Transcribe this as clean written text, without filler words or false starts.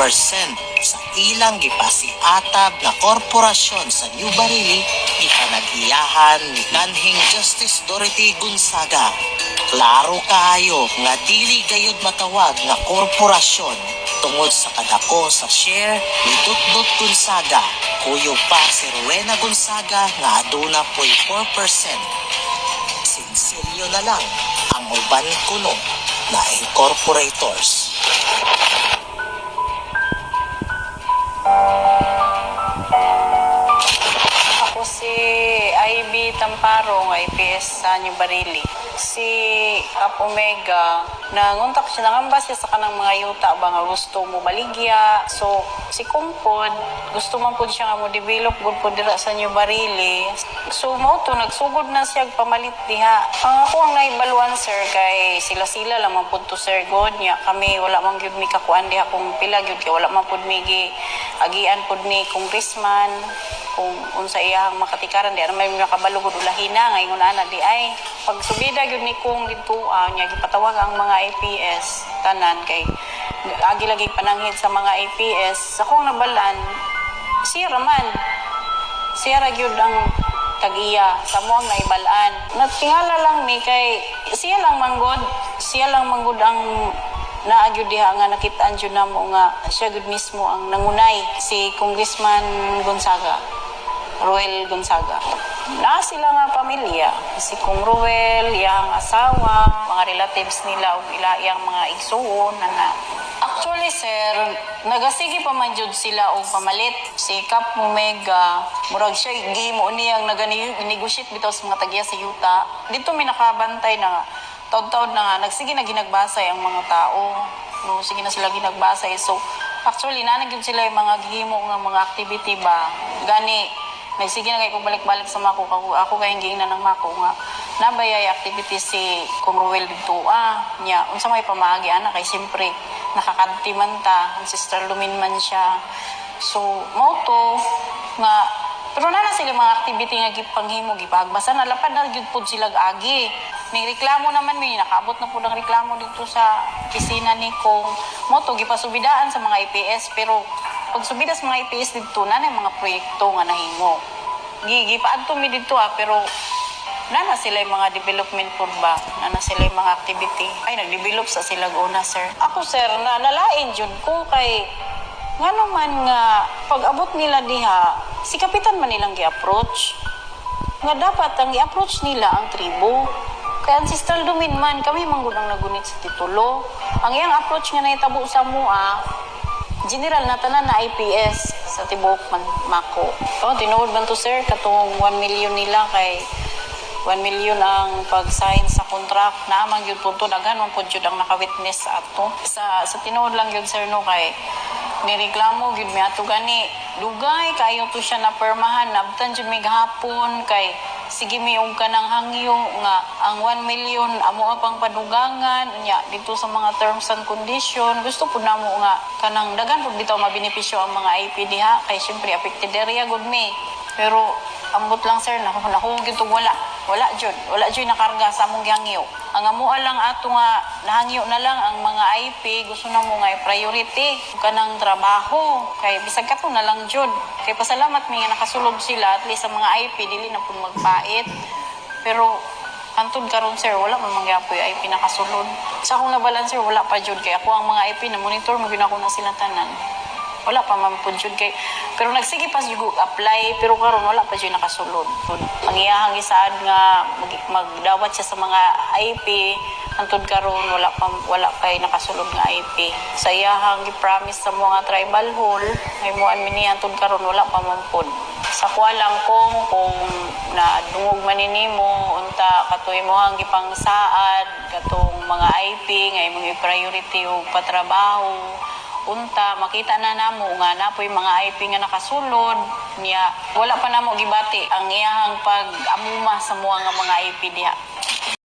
sa ilang gipasiatab na korporasyon sa New Barili ipanaghiyahan ni kanhing Justice Dorothy Gonzaga. Klaro kaayo nga dili gayud matawag nga korporasyon tungod sa kadako sa share ni Dutdut Gonzaga. Kuyog pa si Rowena Gonzaga nga aduna 0.4%. Sinsilyo na lang ang uban kuno na incorporators. Ako si IB Tamparo ng IPS sa New Barili. Si Cap Omega, nanguntak siya, nangambas siya sa kanang mga yuta ba nga gusto mo baligya. So, si Kumpod, gusto man po siya nga mo develop good po dira sa New Barili. So, mo to, nagsugod na siya pamalit diha. Ang ako ang naibaluan, sir, kay sila-sila lang man po to, sir, God niya. Kami, wala man gyud mi kakuan diha kung pila gyud kay wala man po mi agian po ni congressman kung unsa iyang makatikaran di may makabalugod ulahina nga ingon ana di ay pag subida gyud ni kung dito nya gipatawag ang mga APS tanan kay agi lagi pananghid sa mga APS sa kong nabalan siya ra gyud ang tag-iya sa mo ang naibalaan nagtingala lang mi kay siya lang manggod ang naagyud diha nga nakitaan jud namo nga siya gud mismo ang nangunay si Congressman Gonzaga, Roel Gonzaga. Na sila nga pamilya, si Kong Roel, iyang asawa, mga relatives nila ug iyang mga igsuon na. Actually sir, nagasigi pa man jud sila og pamalit. Si Cap Omega, murag siya gihimo niyang nag-negotiate bitaw sa mga tagya sa yuta. Dito mi nakabantay na taon-taon na nga, nagsige na ginagbasay ang mga tao. No, sige na sila ginagbasay. So, actually, nanagyan sila yung mga gihimo nga mga activity ba. Gani, nagsige na kayo kung balik-balik sa mako. Ako kayong giing na ng mako nga. Nabayay activity si Kong Ruel dito. Niya, unsa may pamagi, anak, kay siyempre, nakakanti man ta. Ang sister Lumin man siya. So, moto, nga, pero na sila mga activity nga gipanghimo gipagbasa na lapad na gyud pud sila agi. Ning reklamo naman mi nakaabot na pud ang reklamo dito sa opisina ni Kong moto gipasubidaan sa mga IPS pero pag subida sa mga IPS dito na mga proyekto nga nahimo. Gipaadto mi dito pero nana sila yung mga development pud ba nana sila yung mga activity ay nagdevelop sa sila una sir. Ako sir nalain jud ko kay nga naman nga pag-abot nila diha, si kapitan man nilang gi-approach. Nga dapat ang i-approach nila ang tribo. Kaya ancestral domain man, kami manggod ang nagunit sa titulo. Ang iyang approach nga naitabo sa mua, general na tanan na IPS sa Tibok Mako. Tinuod man to sir, katong 1 million nila kay 1 million ang pag-sign sa contract na amang yun punto daghan man pud jud ang naka-witness sa ato. Sa tinuod lang yun sir no kay nireklamo gyud mi ato gani dugay kayo to siya na permahan nabtan jud mi gahapon kay sige mi og kanang hangyo nga ang 1 million amo pang padugangan nya dito sa mga terms and condition gusto pud namo nga kanang daghan pud bitaw mabenepisyo ang mga IP diha kay syempre affected area gud mi pero ambot lang sir nahugid og wala jud nakarga sa among gihangyo ang amo lang ato nga nahangyo na lang ang mga IP gusto na mo nga priority kanang trabaho kay bisag kato na lang jud kay pasalamat mi nga nakasulod sila at least sa mga IP dili na pud magpait pero hantod karon sir wala man mangyapoy IP nakasulod sa akong nabalan sir wala pa jud kay ako ang mga IP na monitor mo ginako na sila tanan wala pa man pud jud kay pero nagsige pa jud apply pero karon wala pa jud nakasulod ang iyahang isaad nga magdawat siya sa mga IP hantod karon wala pa nakasulod nga IP sa iyahang gi-promise sa mga tribal hall ay moan mi ni hantod karon wala pa man pud sa kualang kung na dungog man nimo unta katoy mo ang gipangsaad katong mga IP nga imong i-priority og patrabaho unta makita na namo nga napoy mga IP nga nakasulod niya wala pa namo gibati ang iyahang pag-amuma sa mga IP diha